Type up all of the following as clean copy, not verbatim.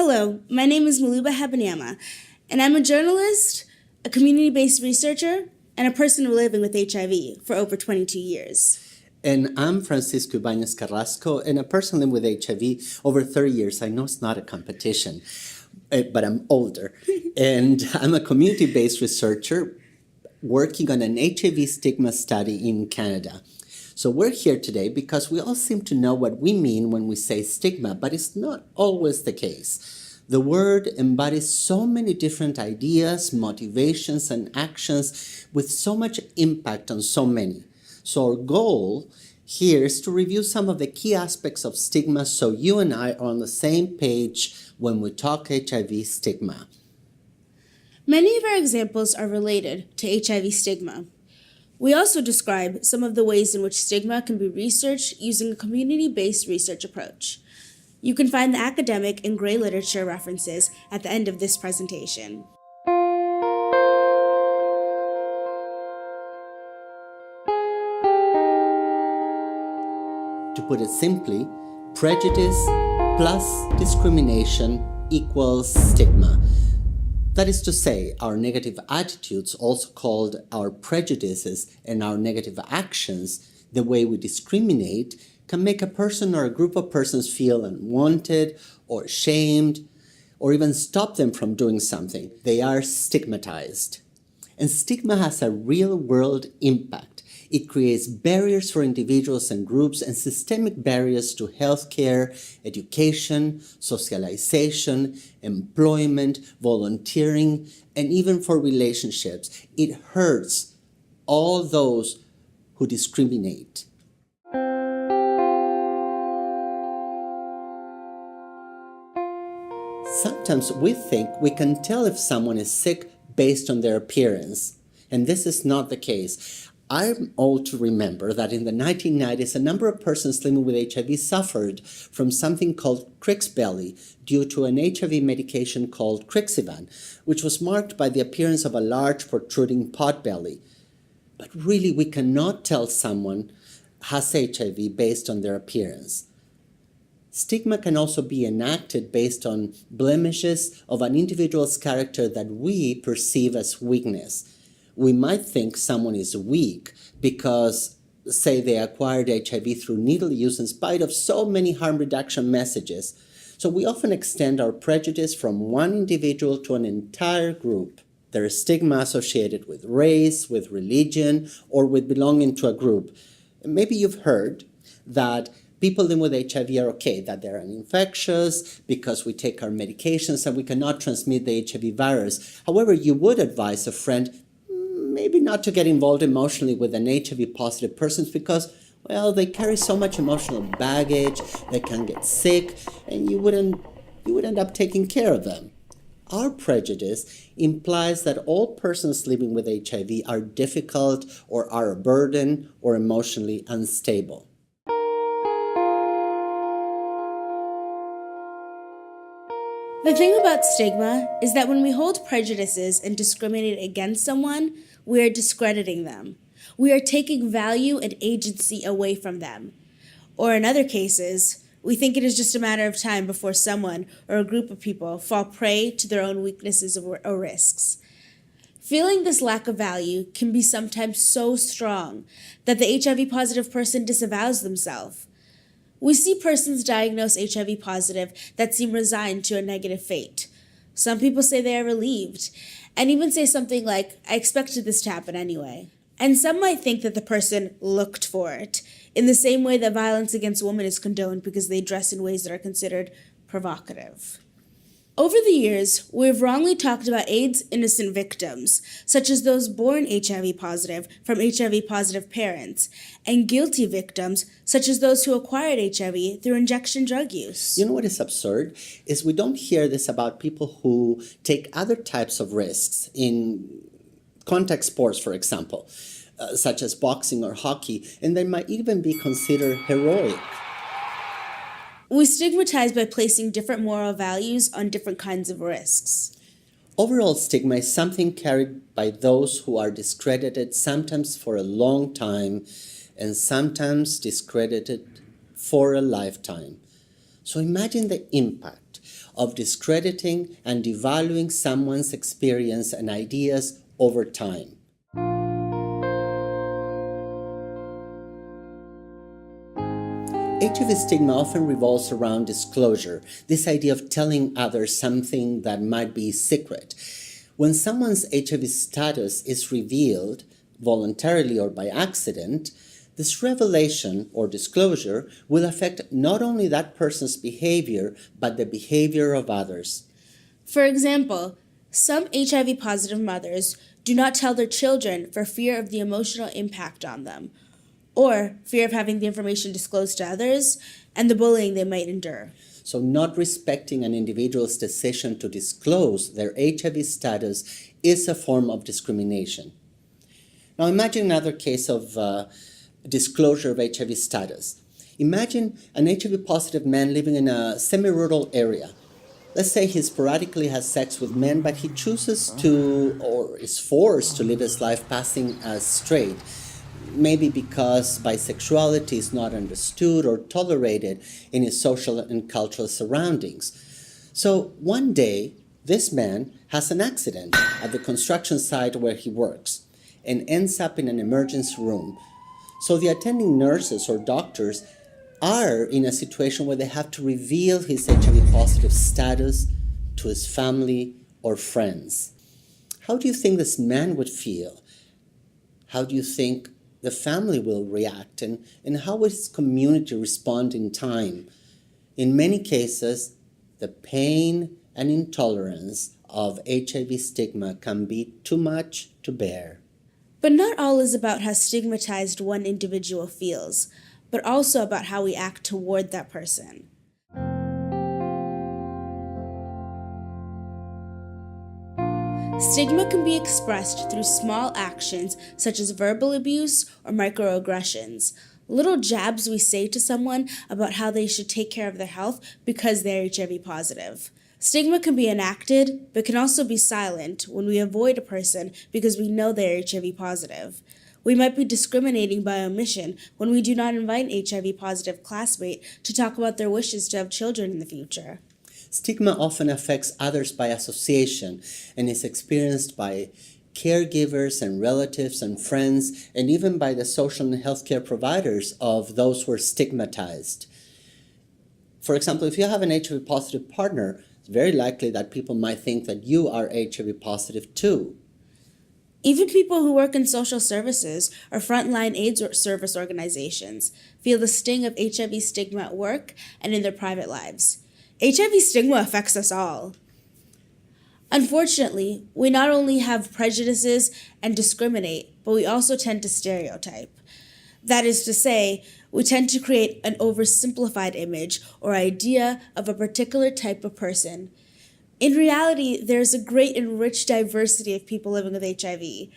Hello, my name is Maluba Habanyama, and I'm a journalist, a community-based researcher, and a person living with HIV for over 22 years. And I'm Francisco Ibanez Carrasco, and a person living with HIV over 30 years. I know it's not a competition, but I'm older. And I'm a community-based researcher working on an HIV stigma study in Canada. So we're here today because we all seem to know what we mean when we say stigma, but it's not always the case. The word embodies so many different ideas, motivations, and actions with so much impact on so many. So our goal here is to review some of the key aspects of stigma so you and I are on the same page when we talk HIV stigma. Many of our examples are related to HIV stigma. We also describe some of the ways in which stigma can be researched using a community-based research approach. You can find the academic and gray literature references at the end of this presentation. To put it simply, prejudice plus discrimination equals stigma. That is to say, our negative attitudes, also called our prejudices, and our negative actions, the way we discriminate, can make a person or a group of persons feel unwanted or ashamed, or even stop them from doing something. They are stigmatized. And stigma has a real-world impact. It creates barriers for individuals and groups and systemic barriers to healthcare, education, socialization, employment, volunteering, and even for relationships. It hurts all those who discriminate. Sometimes we think we can tell if someone is sick based on their appearance, and this is not the case. I'm old to remember that in the 1990s, a number of persons living with HIV suffered from something called Crick's belly due to an HIV medication called Crixivan, which was marked by the appearance of a large protruding pot belly. But really, we cannot tell someone has HIV based on their appearance. Stigma can also be enacted based on blemishes of an individual's character that we perceive as weakness. We might think someone is weak because, say, they acquired HIV through needle use in spite of so many harm reduction messages. So we often extend our prejudice from one individual to an entire group. There is stigma associated with race, with religion, or with belonging to a group. Maybe you've heard that people living with HIV are okay, that they're uninfectious because we take our medications and we cannot transmit the HIV virus. However, you would advise a friend maybe not to get involved emotionally with an HIV-positive person because, well, they carry so much emotional baggage, they can get sick, and you would end up taking care of them. Our prejudice implies that all persons living with HIV are difficult or are a burden or emotionally unstable. The thing about stigma is that when we hold prejudices and discriminate against someone, we are discrediting them. We are taking value and agency away from them. Or in other cases, we think it is just a matter of time before someone or a group of people fall prey to their own weaknesses or risks. Feeling this lack of value can be sometimes so strong that the HIV-positive person disavows themselves. We see persons diagnosed HIV positive that seem resigned to a negative fate. Some people say they are relieved, and even say something like, "I expected this to happen anyway." And some might think that the person looked for it, in the same way that violence against women is condoned because they dress in ways that are considered provocative. Over the years, we have wrongly talked about AIDS innocent victims, such as those born HIV positive from HIV positive parents, and guilty victims, such as those who acquired HIV through injection drug use. You know what is absurd? Is we don't hear this about people who take other types of risks in contact sports, for example, such as boxing or hockey, and they might even be considered heroic. We stigmatize by placing different moral values on different kinds of risks. Overall stigma is something carried by those who are discredited, sometimes for a long time, and sometimes discredited for a lifetime. So imagine the impact of discrediting and devaluing someone's experience and ideas over time. HIV stigma often revolves around disclosure, this idea of telling others something that might be secret. When someone's HIV status is revealed, voluntarily or by accident, this revelation or disclosure will affect not only that person's behavior, but the behavior of others. For example, some HIV positive mothers do not tell their children for fear of the emotional impact on them, or fear of having the information disclosed to others and the bullying they might endure. So not respecting an individual's decision to disclose their HIV status is a form of discrimination. Now imagine another case of disclosure of HIV status. Imagine an HIV positive man living in a semi-rural area. Let's say he sporadically has sex with men, but he chooses to, or is forced to live his life passing as straight. Maybe because bisexuality is not understood or tolerated in his social and cultural surroundings. So one day, this man has an accident at the construction site where he works and ends up in an emergency room. So the attending nurses or doctors are in a situation where they have to reveal his HIV positive status to his family or friends. How do you think this man would feel? How do you think the family will react, and how will his community respond in time? In many cases, the pain and intolerance of HIV stigma can be too much to bear. But not all is about how stigmatized one individual feels, but also about how we act toward that person. Stigma can be expressed through small actions such as verbal abuse or microaggressions, little jabs we say to someone about how they should take care of their health because they're HIV positive. Stigma can be enacted, but can also be silent when we avoid a person because we know they're HIV positive. We might be discriminating by omission when we do not invite an HIV positive classmate to talk about their wishes to have children in the future. Stigma often affects others by association and is experienced by caregivers and relatives and friends, and even by the social and healthcare providers of those who are stigmatized. For example, if you have an HIV positive partner, it's very likely that people might think that you are HIV positive too. Even people who work in social services or frontline AIDS service organizations feel the sting of HIV stigma at work and in their private lives. HIV stigma affects us all. Unfortunately, we not only have prejudices and discriminate, but we also tend to stereotype. That is to say, we tend to create an oversimplified image or idea of a particular type of person. In reality, there's a great and rich diversity of people living with HIV.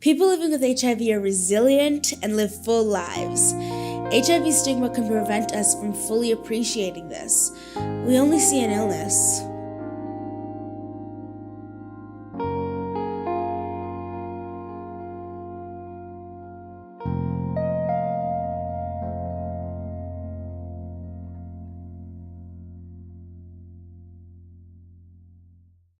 People living with HIV are resilient and live full lives. HIV stigma can prevent us from fully appreciating this. We only see an illness.